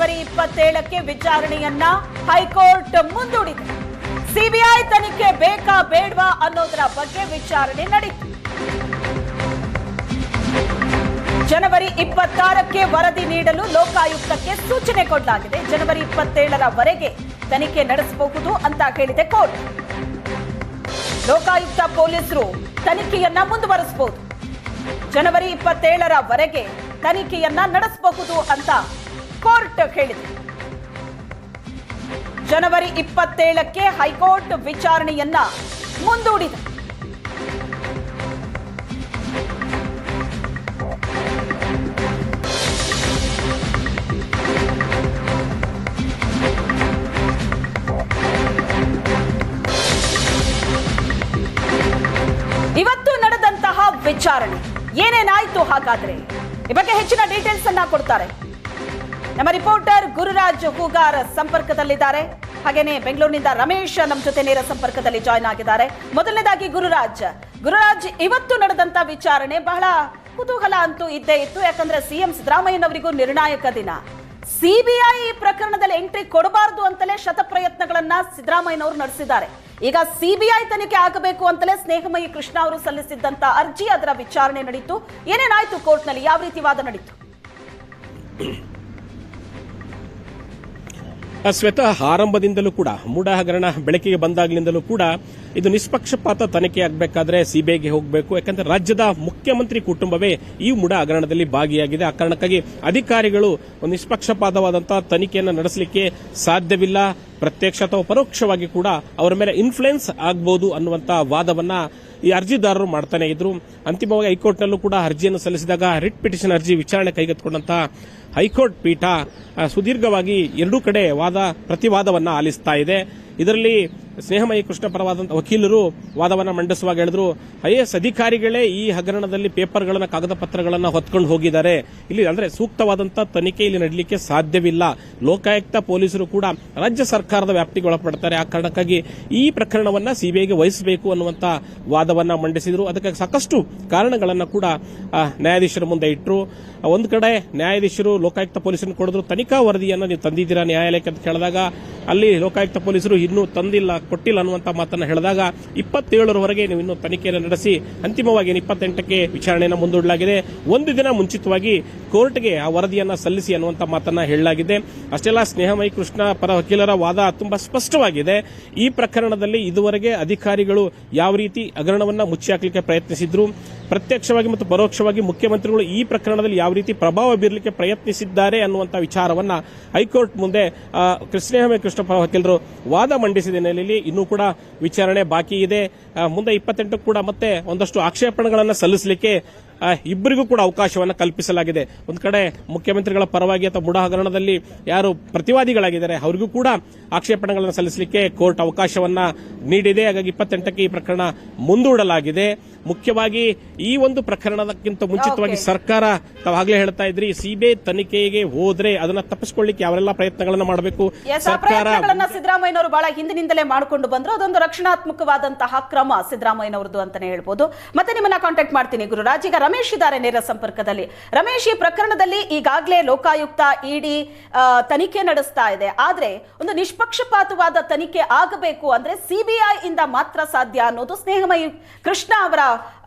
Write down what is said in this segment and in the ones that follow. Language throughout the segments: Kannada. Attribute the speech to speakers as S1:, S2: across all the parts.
S1: ಜನವರಿ 27ಕ್ಕೆ ವಿಚಾರಣೆಯನ್ನ ಹೈಕೋರ್ಟ್ ಮುಂದೂಡಿದೆ. ಸಿಬಿಐ ತನಿಖೆ ಬೇಕಾ ಬೇಡವಾ ಅನ್ನೋದರ ಬಗ್ಗೆ ವಿಚಾರಣೆ ನಡೆಯಿತು. ಜನವರಿ 26ಕ್ಕೆ ವರದಿ ನೀಡಲು ಲೋಕಾಯುಕ್ತಕ್ಕೆ ಸೂಚನೆ ಕೊಡಲಾಗಿದೆ. ಜನವರಿ 27ರವರೆಗೆ ತನಿಖೆ ನಡೆಸಬಹುದು ಅಂತ ಹೇಳಿದೆ ಕೋರ್ಟ್. ಲೋಕಾಯುಕ್ತ ಪೊಲೀಸರು ತನಿಖೆಯನ್ನ ಮುಂದುವರಿಸಬಹುದು. ಜನವರಿ 27ರವರೆಗೆ ತನಿಖೆಯನ್ನ ನಡೆಸಬಹುದು ಅಂತ ಕೋರ್ಟ್ ಹೇಳಿದೆ. ಜನವರಿ 27ಕ್ಕೆ ಹೈಕೋರ್ಟ್ ವಿಚಾರಣೆಯನ್ನ ಮುಂದೂಡಿದೆ. ಇವತ್ತು ನಡೆದಂತಹ ವಿಚಾರಣೆ ಏನೇನಾಯ್ತು ಹಾಗಾದ್ರೆ ಈ ಬಗ್ಗೆ ಹೆಚ್ಚಿನ ಡೀಟೇಲ್ಸ್ ಅನ್ನ ಕೊಡ್ತಾರೆ ನಮ್ಮ ರಿಪೋರ್ಟರ್ ಗುರುರಾಜ್ ಹೂಗಾರ್ ಸಂಪರ್ಕದಲ್ಲಿದ್ದಾರೆ. ಹಾಗೇನೆ ಬೆಂಗಳೂರಿನಿಂದ ರಮೇಶ್ ನಮ್ಮ ಜೊತೆ ನೇರ ಸಂಪರ್ಕದಲ್ಲಿ ಜಾಯ್ನ್ ಆಗಿದ್ದಾರೆ. ಮೊದಲನೇದಾಗಿ ಗುರುರಾಜ್, ಇವತ್ತು ನಡೆದಂತ ವಿಚಾರಣೆ ಬಹಳ ಕುತೂಹಲ ಅಂತೂ ಇದ್ದೇ ಇತ್ತು. ಯಾಕಂದ್ರೆ ಸಿಎಂ ಸಿದ್ದರಾಮಯ್ಯನವರಿಗೂ ನಿರ್ಣಾಯಕ ದಿನ. ಸಿಬಿಐ ಈ ಪ್ರಕರಣದಲ್ಲಿ ಎಂಟ್ರಿ ಕೊಡಬಾರದು ಅಂತಲೇ ಶತಪ್ರಯತ್ನಗಳನ್ನ ಸಿದ್ದರಾಮಯ್ಯನವರು ನಡೆಸಿದ್ದಾರೆ. ಈಗ ಸಿಬಿಐ ತನಿಖೆ ಆಗಬೇಕು ಅಂತಲೇ ಸ್ನೇಹಮಯಿ ಕೃಷ್ಣ ಅವರು ಸಲ್ಲಿಸಿದ್ದಂತ ಅರ್ಜಿ, ಅದರ ವಿಚಾರಣೆ ನಡೀತು. ಏನೇನಾಯ್ತು ಕೋರ್ಟ್ನಲ್ಲಿ, ಯಾವ ರೀತಿ ವಾದ ನಡೀತು?
S2: ಶ್ವೇತಾ, ಆರಂಭದಿಂದಲೂ ಕೂಡ ಮೂಡ ಹಗರಣ ಬೆಳಕಿಗೆ ಬಂದಾಗ್ಲಿಂದಲೂ ಕೂಡ ಇದು ನಿಷ್ಪಕ್ಷಪಾತ ತನಿಖೆ ಆಗಬೇಕಾದ್ರೆ ಸಿಬಿಐಗೆ ಹೋಗಬೇಕು. ಯಾಕಂದ್ರೆ ರಾಜ್ಯದ ಮುಖ್ಯಮಂತ್ರಿ ಕುಟುಂಬವೇ ಈ ಮೂಡ ಹಗರಣದಲ್ಲಿ ಭಾಗಿಯಾಗಿದೆ. ಆ ಕಾರಣಕ್ಕಾಗಿ ಅಧಿಕಾರಿಗಳು ಒಂದು ನಿಷ್ಪಕ್ಷಪಾತವಾದಂತಹ ತನಿಖೆಯನ್ನು ನಡೆಸಲಿಕ್ಕೆ ಸಾಧ್ಯವಿಲ್ಲ. ಪ್ರತ್ಯಕ್ಷ ಅಥವಾ ಪರೋಕ್ಷವಾಗಿ ಕೂಡ ಅವರ ಮೇಲೆ ಇನ್ಫ್ಲುಯೆನ್ಸ್ ಆಗಬಹುದು ಅನ್ನುವಂತಹ ವಾದವನ್ನ ಈ ಅರ್ಜಿದಾರರು ಮಾಡ್ತಾನೆ ಇದ್ರು. ಅಂತಿಮವಾಗಿ ಹೈಕೋರ್ಟ್ನಲ್ಲೂ ಕೂಡ ಅರ್ಜಿಯನ್ನು ಸಲ್ಲಿಸಿದಾಗ ರಿಟ್ ಪಿಟಿಷನ್ ಅರ್ಜಿ ವಿಚಾರಣೆ ಕೈಗೆತ್ತಿಕೊಂಡಂತಹ ಹೈಕೋರ್ಟ್ ಪೀಠ ಸುದೀರ್ಘವಾಗಿ ಎರಡೂ ಕಡೆ ಪ್ರತಿವಾದವನ್ನ ಆಲಿಸ್ತಾ ಇದೆ. ಇದರಲ್ಲಿ ಸ್ನೇಹಮಯಿ ಕೃಷ್ಣ ಪರವಾದಂತಹ ವಕೀಲರು ವಾದವನ್ನ ಮಂಡಿಸುವಾಗ ಹೇಳಿದ್ರು, ಐಎಎಸ್ ಅಧಿಕಾರಿಗಳೇ ಈ ಹಗರಣದಲ್ಲಿ ಪೇಪರ್ಗಳನ್ನ, ಕಾಗದ ಪತ್ರಗಳನ್ನ ಹೊತ್ಕೊಂಡು ಹೋಗಿದ್ದಾರೆ. ಇಲ್ಲಿ ಅಂದ್ರೆ ಸೂಕ್ತವಾದಂತಹ ತನಿಖೆ ಇಲ್ಲಿ ನಡೆಯಲಿಕ್ಕೆ ಸಾಧ್ಯವಿಲ್ಲ. ಲೋಕಾಯುಕ್ತ ಪೊಲೀಸರು ಕೂಡ ರಾಜ್ಯ ಸರ್ಕಾರದ ವ್ಯಾಪ್ತಿಗೆ ಒಳಪಡ್ತಾರೆ. ಆ ಕಾರಣಕ್ಕಾಗಿ ಈ ಪ್ರಕರಣವನ್ನ ಸಿಬಿಐಗೆ ವಹಿಸಬೇಕು ಅನ್ನುವಂತ ವಾದವನ್ನ ಮಂಡಿಸಿದ್ರು. ಅದಕ್ಕೆ ಸಾಕಷ್ಟು ಕಾರಣಗಳನ್ನ ಕೂಡ ನ್ಯಾಯಾಧೀಶರ ಮುಂದೆ ಇಟ್ಟರು. ಒಂದು ಕಡೆ ನ್ಯಾಯಾಧೀಶರು ಲೋಕಾಯುಕ್ತ ಪೊಲೀಸರನ್ನು ಕೊಡಿದ್ರು, ತನಿಖಾ ವರದಿಯನ್ನು ನೀವು ತಂದಿದ್ದೀರಾ ನ್ಯಾಯಾಲಯಕ್ಕೆ ಅಂತ ಕೇಳಿದಾಗ ಅಲ್ಲಿ ಲೋಕಾಯುಕ್ತ ಪೊಲೀಸರು ಇನ್ನೂ ಕೊಟ್ಟಿಲ್ಲ ಅನ್ನುವಂತ ಮಾತನ್ನ ಹೇಳಿದಾಗ 27ರವರೆಗೆ ನೀವು ಇನ್ನೂ ತನಿಖೆಯನ್ನು ನಡೆಸಿ ಅಂತಿಮವಾಗಿ 28ಕ್ಕೆ ವಿಚಾರಣೆಯನ್ನು ಮುಂದೂಡಲಾಗಿದೆ. ಒಂದು ದಿನ ಮುಂಚಿತವಾಗಿ ಕೋರ್ಟ್ಗೆ ಆ ವರದಿಯನ್ನ ಸಲ್ಲಿಸಿ ಅನ್ನುವಂತ ಮಾತನ್ನ ಹೇಳಲಾಗಿದೆ. ಅಷ್ಟೆಲ್ಲ ಸ್ನೇಹಮಯಿ ಕೃಷ್ಣ ಪರ ವಕೀಲರ ವಾದ ತುಂಬಾ ಸ್ಪಷ್ಟವಾಗಿದೆ. ಈ ಪ್ರಕರಣದಲ್ಲಿ ಇದುವರೆಗೆ ಅಧಿಕಾರಿಗಳು ಯಾವ ರೀತಿ ಹಗರಣವನ್ನ ಮುಚ್ಚಿ ಹಾಕಲಿಕ್ಕೆ ಪ್ರಯತ್ನಿಸಿದ್ರು, ಪ್ರತ್ಯಕ್ಷವಾಗಿ ಮತ್ತು ಪರೋಕ್ಷವಾಗಿ ಮುಖ್ಯಮಂತ್ರಿಗಳು ಈ ಪ್ರಕರಣದಲ್ಲಿ ಯಾವ ರೀತಿ ಪ್ರಭಾವ ಬೀರಲಿಕ್ಕೆ ಪ್ರಯತ್ನಿಸಿದ್ದಾರೆ ಅನ್ನುವಂಥ ವಿಚಾರವನ್ನ ಹೈಕೋರ್ಟ್ ಮುಂದೆ ಸ್ನೇಹಮಯಿ ಕೃಷ್ಣ ಪರ ವಕೀಲರು ವಾದ ಮಂಡಿಸಿದ ಹಿನ್ನೆಲೆಯಲ್ಲಿ ಇನ್ನೂ ಕೂಡ ವಿಚಾರಣೆ ಬಾಕಿ ಇದೆ. ಮುಂದೆ 28 ಕೂಡ ಮತ್ತೆ ಒಂದಷ್ಟು ಆಕ್ಷೇಪಣೆಗಳನ್ನು ಸಲ್ಲಿಸಲಿಕ್ಕೆ ಇಬ್ಬರಿಗೂ ಕೂಡ ಅವಕಾಶವನ್ನು ಕಲ್ಪಿಸಲಾಗಿದೆ. ಒಂದು ಕಡೆ ಮುಖ್ಯಮಂತ್ರಿಗಳ ಪರವಾಗಿ ಅಥವಾ ಮೂಡ ಹಗರಣದಲ್ಲಿ ಯಾರು ಪ್ರತಿವಾದಿಗಳಾಗಿದ್ದಾರೆ ಅವರಿಗೂ ಕೂಡ ಆಕ್ಷೇಪಣೆಗಳನ್ನು ಸಲ್ಲಿಸಲಿಕ್ಕೆ ಕೋರ್ಟ್ ಅವಕಾಶವನ್ನ ನೀಡಿದೆ. ಹಾಗಾಗಿ 28ಕ್ಕೆ ಈ ಪ್ರಕರಣ ಮುಂದೂಡಲಾಗಿದೆ. ಮುಖ್ಯವಾಗಿ ಈ ಒಂದು ಪ್ರಕರಣಕ್ಕಿಂತ ಮುಂಚಿತವಾಗಿ ಸರ್ಕಾರ ತಾವಾಗಲೇ ಹೇಳ್ತಾ ಇದ್ರಿ, ಸಿಬಿಐ ತನಿಖೆಗೆ ಹೋದ್ರೆ ಅದನ್ನ ತಪ್ಪಿಸಿಕೊಳ್ಳಿಕ್ಕೆ ಯಾವೆಲ್ಲ ಪ್ರಯತ್ನಗಳನ್ನ ಮಾಡಬೇಕು
S1: ಸಿದ್ದರಾಮಯ್ಯನವರು ಬಹಳ ಹಿಂದಿನಿಂದಲೇ ಮಾಡಿಕೊಂಡು ಬಂದ್ರು. ಅದೊಂದು ರಕ್ಷಣಾತ್ಮಕವಾದಂತಹ ಕ್ರಮ ಸಿದ್ದರಾಮಯ್ಯನವರದು ಅಂತಾನೆ ಹೇಳ್ಬೋದು. ಮತ್ತೆ ನಿಮ್ಮನ್ನ ಕಾಂಟ್ಯಾಕ್ಟ್ ಮಾಡ್ತೀನಿ ಗುರುರಾಜ್. ಈಗ ರಮೇಶ್ ಇದ್ದಾರೆ ನೇರ ಸಂಪರ್ಕದಲ್ಲಿ. ರಮೇಶ್, ಈ ಪ್ರಕರಣದಲ್ಲಿ ಈಗಾಗಲೇ ಲೋಕಾಯುಕ್ತ, ಇಡಿ ತನಿಖೆ ನಡೆಸ್ತಾ ಇದೆ. ಆದ್ರೆ ಒಂದು ನಿಷ್ಪಕ್ಷಪಾತವಾದ ತನಿಖೆ ಆಗಬೇಕು ಅಂದ್ರೆ ಸಿಬಿಐ ಇಂದ ಮಾತ್ರ ಸಾಧ್ಯ ಅನ್ನೋದು ಸ್ನೇಹಮಯಿ ಕೃಷ್ಣ ಅವರ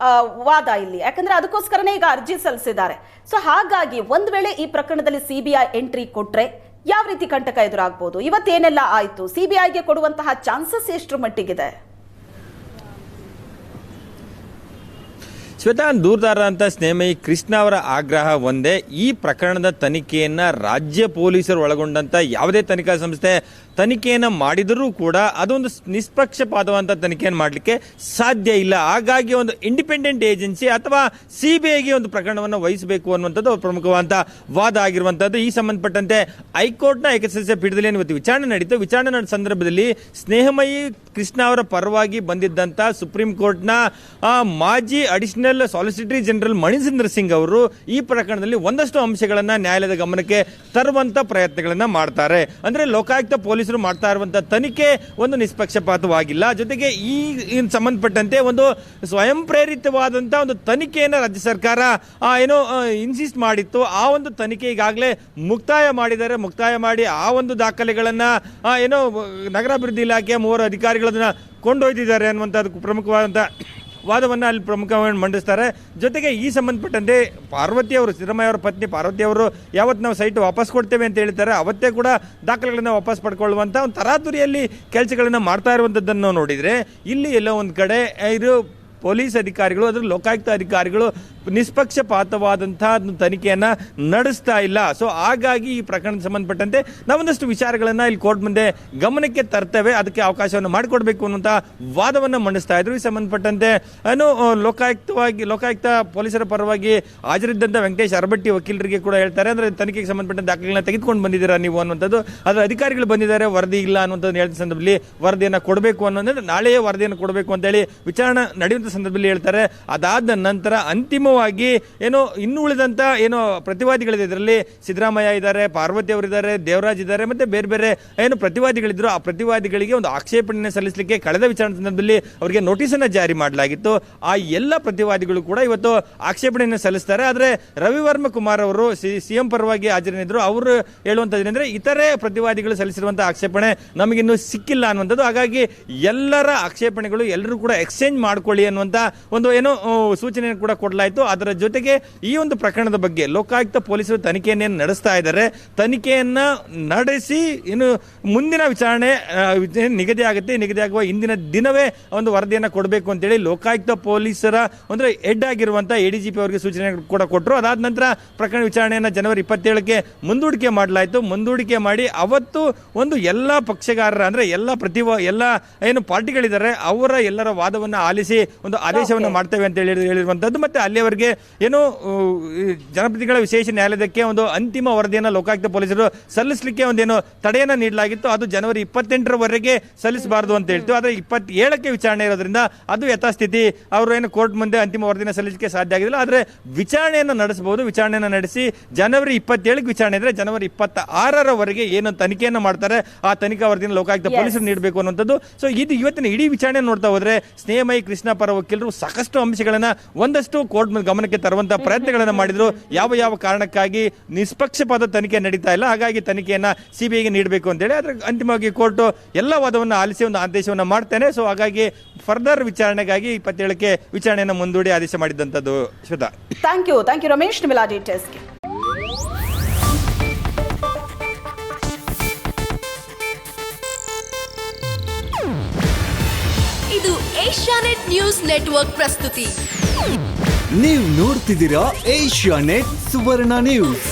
S1: ವಾದ ಇಲ್ಲಿ. ಯಾಕಂದ್ರೆ ಅದಕ್ಕೋಸ್ಕರನೇ ಈಗ ಅರ್ಜಿ ಸಲ್ಲಿಸಿದ್ದಾರೆ. ಸೊ ಹಾಗಾಗಿ ಒಂದ್ ವೇಳೆ ಈ ಪ್ರಕರಣದಲ್ಲಿ ಸಿಬಿಐ ಎಂಟ್ರಿ ಕೊಟ್ರೆ ಯಾವ ರೀತಿ ಕಂಟಕ ಎದುರಾಗಬಹುದು? ಇವತ್ತೇನೆಲ್ಲ ಆಯ್ತು? ಸಿಬಿಐಗೆ ಕೊಡುವಂತಹ ಚಾನ್ಸಸ್ ಎಷ್ಟರ ಮಟ್ಟಿಗಿದೆ?
S3: ಶ್ವೇತಾ, ದೂರದಾರ ಅಂತ ಸ್ನೇಹಮಯಿ ಕೃಷ್ಣ ಅವರ ಆಗ್ರಹ ಒಂದೇ, ಈ ಪ್ರಕರಣದ ತನಿಖೆಯನ್ನ ರಾಜ್ಯ ಪೊಲೀಸರು ಒಳಗೊಂಡಂತ ಯಾವುದೇ ತನಿಖಾ ಸಂಸ್ಥೆ ತನಿಖೆಯನ್ನು ಮಾಡಿದರೂ ಕೂಡ ಅದೊಂದು ನಿಷ್ಪಕ್ಷಪಾತವಂತ ತನಿಖೆಯನ್ನು ಮಾಡಲಿಕ್ಕೆ ಸಾಧ್ಯ ಇಲ್ಲ. ಹಾಗಾಗಿ ಒಂದು ಇಂಡಿಪೆಂಡೆಂಟ್ ಏಜೆನ್ಸಿ ಅಥವಾ ಸಿಬಿಐಗೆ ಒಂದು ಪ್ರಕರಣವನ್ನು ವಹಿಸಬೇಕು ಅನ್ನುವಂಥದ್ದು ಪ್ರಮುಖವಾದ ವಾದ ಆಗಿರುವಂತದ್ದು. ಈ ಸಂಬಂಧಪಟ್ಟಂತೆ ಹೈಕೋರ್ಟ್ನ ಏಕಸದಸ್ಯ ಪೀಠದಲ್ಲಿ ಇವತ್ತು ವಿಚಾರಣೆ ನಡೀತು. ವಿಚಾರಣೆ ನಡೆದ ಸಂದರ್ಭದಲ್ಲಿ ಸ್ನೇಹಮಯಿ ಕೃಷ್ಣ ಅವರ ಪರವಾಗಿ ಬಂದಿದ್ದಂತ ಸುಪ್ರೀಂ ಕೋರ್ಟ್ನ ಮಾಜಿ additional solicitor general Maninder Singh ಅವರು ಈ ಪ್ರಕರಣದಲ್ಲಿ ಒಂದಷ್ಟು ಅಂಶಗಳನ್ನ ನ್ಯಾಯಾಲಯದ ಗಮನಕ್ಕೆ ತರುವಂತ ಪ್ರಯತ್ನಗಳನ್ನ ಮಾಡ್ತಾರೆ. ಅಂದ್ರೆ ಲೋಕಾಯುಕ್ತ ಪೊಲೀಸರು ಮಾಡ್ತಾ ಇರುವಂತಹ ತನಿಖೆ ಒಂದು ನಿಷ್ಪಕ್ಷಪಾತವಾಗಿಲ್ಲ, ಜೊತೆಗೆ ಈ ಸಂಬಂಧಪಟ್ಟಂತೆ ಒಂದು ಸ್ವಯಂ ಪ್ರೇರಿತವಾದಂತಹ ಒಂದು ತನಿಖೆಯನ್ನು ರಾಜ್ಯ ಸರ್ಕಾರ ಇನ್ಸಿಸ್ಟ್ ಮಾಡಿತ್ತು. ಆ ಒಂದು ತನಿಖೆ ಈಗಾಗಲೇ ಮುಕ್ತಾಯ ಮಾಡಿದ್ದಾರೆ. ಮುಕ್ತಾಯ ಮಾಡಿ ಆ ಒಂದು ದಾಖಲೆಗಳನ್ನ ನಗರಾಭಿವೃದ್ಧಿ ಇಲಾಖೆಯ 3 ಅಧಿಕಾರಿಗಳನ್ನ ಕೊಂಡೊಯ್ದಿದ್ದಾರೆ ಅನ್ನುವಂಥದ್ದು ಪ್ರಮುಖವಾದಂಥ ವಾದವನ್ನು ಅಲ್ಲಿ ಪ್ರಮುಖವಾಗಿ ಮಂಡಿಸ್ತಾರೆ. ಜೊತೆಗೆ ಈ ಸಂಬಂಧಪಟ್ಟಂತೆ ಪಾರ್ವತಿ ಅವರು, ಸಿದ್ದರಾಮಯ್ಯ ಅವರ ಪತ್ನಿ ಪಾರ್ವತಿ ಅವರು ಯಾವತ್ತು ನಾವು ಸೈಟ್ ವಾಪಸ್ ಕೊಡ್ತೇವೆ ಅಂತ ಹೇಳ್ತಾರೆ, ಅವತ್ತೇ ಕೂಡ ದಾಖಲೆಗಳನ್ನು ವಾಪಸ್ ಪಡ್ಕೊಳ್ಳುವಂಥ ಒಂದು ತರಾತುರಿಯಲ್ಲಿ ಕೆಲಸಗಳನ್ನು ಮಾಡ್ತಾ ಇರುವಂಥದ್ದನ್ನು ನೋಡಿದರೆ, ಇಲ್ಲಿ ಎಲ್ಲೋ ಒಂದು ಕಡೆ ಇದು ಪೊಲೀಸ್ ಅಧಿಕಾರಿಗಳು, ಅದರ ಲೋಕಾಯುಕ್ತ ಅಧಿಕಾರಿಗಳು ನಿಷ್ಪಕ್ಷಪಾತವಾದಂತಹ ತನಿಖೆಯನ್ನ ನಡೆಸ್ತಾ ಇಲ್ಲ. ಸೊ ಹಾಗಾಗಿ ಈ ಪ್ರಕರಣಕ್ಕೆ ಸಂಬಂಧಪಟ್ಟಂತೆ ನಾವೊಂದಷ್ಟು ವಿಚಾರಗಳನ್ನ ಇಲ್ಲಿ ಕೋರ್ಟ್ ಮುಂದೆ ಗಮನಕ್ಕೆ ತರ್ತೇವೆ, ಅದಕ್ಕೆ ಅವಕಾಶವನ್ನು ಮಾಡಿಕೊಡ್ಬೇಕು ಅನ್ನುವಂಥ ವಾದವನ್ನು ಮಂಡಿಸ್ತಾ ಇದ್ರು. ಈ ಸಂಬಂಧಪಟ್ಟಂತೆ ಲೋಕಾಯುಕ್ತ ಪೊಲೀಸರ ಪರವಾಗಿ ಹಾಜರಿದ್ದಂಥ ವೆಂಕಟೇಶ್ ಅರಬಟ್ಟಿ ವಕೀಲರಿಗೆ ಕೂಡ ಹೇಳ್ತಾರೆ, ಅಂದ್ರೆ ತನಿಖೆಗೆ ಸಂಬಂಧಪಟ್ಟ ದಾಖಲೆಗಳನ್ನ ತೆಗೆದುಕೊಂಡು ಬಂದಿದ್ದೀರಾ ನೀವು ಅನ್ನುವಂಥದ್ದು. ಅದರ ಅಧಿಕಾರಿಗಳು ಬಂದಿದ್ದಾರೆ, ವರದಿ ಇಲ್ಲ ಅನ್ನುವಂಥದ್ದು ಹೇಳಿದ ಸಂದರ್ಭದಲ್ಲಿ ವರದಿಯನ್ನು ಕೊಡಬೇಕು ಅನ್ನೋದು, ನಾಳೆಯೇ ವರದಿಯನ್ನು ಕೊಡಬೇಕು ಅಂತ ಹೇಳಿ ವಿಚಾರಣೆ ನಡೆಯುವಂಥ ಸಂದರ್ಭದಲ್ಲಿ ಹೇಳ್ತಾರೆ. ಅದಾದ ನಂತರ ಅಂತಿಮವಾಗಿ ಇನ್ನು ಉಳಿದಂತ ಪ್ರತಿವಾದಿಗಳಿದೆ, ಇದರಲ್ಲಿ ಸಿದ್ದರಾಮಯ್ಯ ಇದ್ದಾರೆ, ಪಾರ್ವತಿ ಅವರಿದ್ದಾರೆ, ದೇವರಾಜ್ ಇದ್ದಾರೆ, ಮತ್ತೆ ಬೇರೆ ಬೇರೆ ಪ್ರತಿವಾದಿಗಳಿದ್ರು. ಆ ಪ್ರತಿವಾದಿಗಳಿಗೆ ಒಂದು ಆಕ್ಷೇಪಣೆ ಸಲ್ಲಿಸಲಿಕ್ಕೆ ಕಳೆದ ವಿಚಾರಣೆ ಸಂದರ್ಭದಲ್ಲಿ ಅವರಿಗೆ ನೋಟಿಸ್ ಅನ್ನು ಜಾರಿ ಮಾಡಲಾಗಿತ್ತು. ಆ ಎಲ್ಲ ಪ್ರತಿವಾದಿಗಳು ಕೂಡ ಇವತ್ತು ಆಕ್ಷೇಪಣೆಯನ್ನು ಸಲ್ಲಿಸ್ತಾರೆ. ಆದರೆ ರವಿವರ್ಮ ಕುಮಾರ್ ಅವರು ಸಿಎಂ ಪರವಾಗಿ ಹಾಜರಿದ್ದರು. ಅವರು ಹೇಳುವಂತದ್ದೇನೆಂದ್ರೆ, ಇತರೆ ಪ್ರತಿವಾದಿಗಳು ಸಲ್ಲಿಸಿರುವಂತಹ ಆಕ್ಷೇಪಣೆ ನಮಗಿನ್ನೂ ಸಿಕ್ಕಿಲ್ಲ ಅನ್ನುವಂಥದ್ದು. ಹಾಗಾಗಿ ಎಲ್ಲರ ಆಕ್ಷೇಪಣೆಗಳು ಎಲ್ಲರೂ ಕೂಡ ಎಕ್ಸ್ಚೇಂಜ್ ಮಾಡ್ಕೊಳ್ಳಿ ಅನ್ನುವಂತ ಒಂದು ಸೂಚನೆ ಕೂಡ ಕೊಡಲಾಯಿತು. ಅದರ ಜೊತೆಗೆ ಈ ಒಂದು ಪ್ರಕರಣದ ಬಗ್ಗೆ ಲೋಕಾಯುಕ್ತ ಪೊಲೀಸರು ತನಿಖೆಯನ್ನೇ ನಡೆಸ್ತಾ ಇದ್ದಾರೆ. ತನಿಖೆಯನ್ನ ನಡೆಸಿ ಇನ್ನು ಮುಂದಿನ ವಿಚಾರಣೆ ನಿಗದಿ ಆಗುವ ಇಂದಿನ ದಿನವೇ ಒಂದು ವರದಿಯನ್ನು ಕೊಡಬೇಕು ಅಂತೇಳಿ ಲೋಕಾಯುಕ್ತ ಪೊಲೀಸರ ಅಂದ್ರೆ ಹೆಡ್ ಆಗಿರುವಂತಹ ಎಡಿಜಿಪಿ ಅವರಿಗೆ ಸೂಚನೆ ಕೂಡ ಕೊಟ್ಟರು. ಅದಾದ ನಂತರ ಪ್ರಕರಣ ವಿಚಾರಣೆಯನ್ನು ಜನವರಿ 27ಕ್ಕೆ ಮುಂದೂಡಿಕೆ ಮಾಡಲಾಯಿತು. ಮುಂದೂಡಿಕೆ ಮಾಡಿ ಅವತ್ತು ಒಂದು ಎಲ್ಲ ಪಕ್ಷಗಾರರ ಅಂದ್ರೆ ಎಲ್ಲ ಪಾರ್ಟಿಗಳಿದ್ದಾರೆ ಅವರ ಎಲ್ಲರ ವಾದವನ್ನು ಆಲಿಸಿ ಒಂದು ಆದೇಶವನ್ನು ಮಾಡ್ತೇವೆ ಅಂತ ಹೇಳಿರುವಂತದ್ದು. ಮತ್ತೆ ಅಲ್ಲಿಯವರೆಗೆ ಜನಪ್ರತಿನಿಧಿಗಳ ವಿಶೇಷ ನ್ಯಾಯಾಲಯಕ್ಕೆ ಒಂದು ಅಂತಿಮ ವರದಿಯನ್ನು ಲೋಕಾಯುಕ್ತ ಪೊಲೀಸರು ಸಲ್ಲಿಸಲಿಕ್ಕೆ ಒಂದೇನು ತಡೆಯನ್ನ ನೀಡಲಾಗಿತ್ತು. ಅದು ಜನವರಿ 28ರವರೆಗೆ ಸಲ್ಲಿಸಬಾರದು ಅಂತ ಹೇಳ್ತು. ಆದರೆ 27ಕ್ಕೆ ವಿಚಾರಣೆ ಇರೋದ್ರಿಂದ ಅದು ಯಥಾಸ್ಥಿತಿ, ಅವರು ಕೋರ್ಟ್ ಮುಂದೆ ಅಂತಿಮ ವರದಿನ ಸಲ್ಲಿಸಲಿಕ್ಕೆ ಸಾಧ್ಯ ಆಗಿಲ್ಲ. ಆದರೆ ವಿಚಾರಣೆಯನ್ನು ನಡೆಸಬಹುದು. ವಿಚಾರಣೆಯನ್ನು ನಡೆಸಿ ಜನವರಿ 27ಕ್ಕೆ ವಿಚಾರಣೆ ಇದ್ರೆ ಜನವರಿ 26ರವರೆಗೆ ಏನು ತನಿಖೆಯನ್ನು ಮಾಡ್ತಾರೆ ಆ ತನಿಖಾ ವರದಿಯನ್ನು ಲೋಕಾಯುಕ್ತ ಪೊಲೀಸರು ನೀಡಬೇಕು ಅನ್ನುವಂಥದ್ದು. ಸೊ ಇದು ಇವತ್ತಿನ ಇಡೀ ವಿಚಾರಣೆ ನೋಡ್ತಾ ಹೋದ್ರೆ ಸ್ನೇಹಮಯಿ ಕೃಷ್ಣ ಪರ ವಕೀಲರು ಸಾಕಷ್ಟು ಅಂಶಗಳನ್ನ ಒಂದಷ್ಟು ಕೋರ್ಟ್ ಗಮನಕ್ಕೆ ತರುವಂತಹ ಪ್ರಯತ್ನಗಳನ್ನು ಮಾಡಿದ್ರು. ಯಾವ ಕಾರಣಕ್ಕಾಗಿ ನಿಷ್ಪಕ್ಷಪಾತ ತನಿಖೆ ನಡೀತಾ ಇಲ್ಲ, ಹಾಗಾಗಿ ತನಿಖೆಯನ್ನ ಸಿಬಿಐಗೆ ನೀಡಬೇಕು ಅಂತ ಹೇಳಿ. ಆದ್ರೆ ಅಂತಿಮವಾಗಿ ಕೋರ್ಟ್ ಎಲ್ಲ ವಾದವನ್ನು ಆಲಿಸಿ ಒಂದು ಆದೇಶವನ್ನು ಮಾಡ್ತೇನೆ. ಸೊ ಹಾಗಾಗಿ ಫರ್ದರ್ ವಿಚಾರಣೆಗಾಗಿ 27ಕ್ಕೆ ವಿಚಾರಣೆಯನ್ನು ಮುಂದೂಡಿ ಆದೇಶ ಮಾಡಿದಂತದ್ದು. ಶ್ವೇತಾ,
S1: ಥ್ಯಾಂಕ್ ಯು ರಮೇಶ್, ನಿಮ್ಮೆಲ್ಲ ಡೀಟೇಲ್ಸ್ಗೆ.
S4: ಇದು ಏಷ್ಯಾನೆಟ್ ನ್ಯೂಸ್ ನೆಟ್ವರ್ಕ್ ಪ್ರಸ್ತುತಿ.
S5: ನೀವು ನೋಡ್ತಿದ್ದೀರಾ ಏಷ್ಯಾನೆಟ್ ಸುವರ್ಣ ನ್ಯೂಸ್.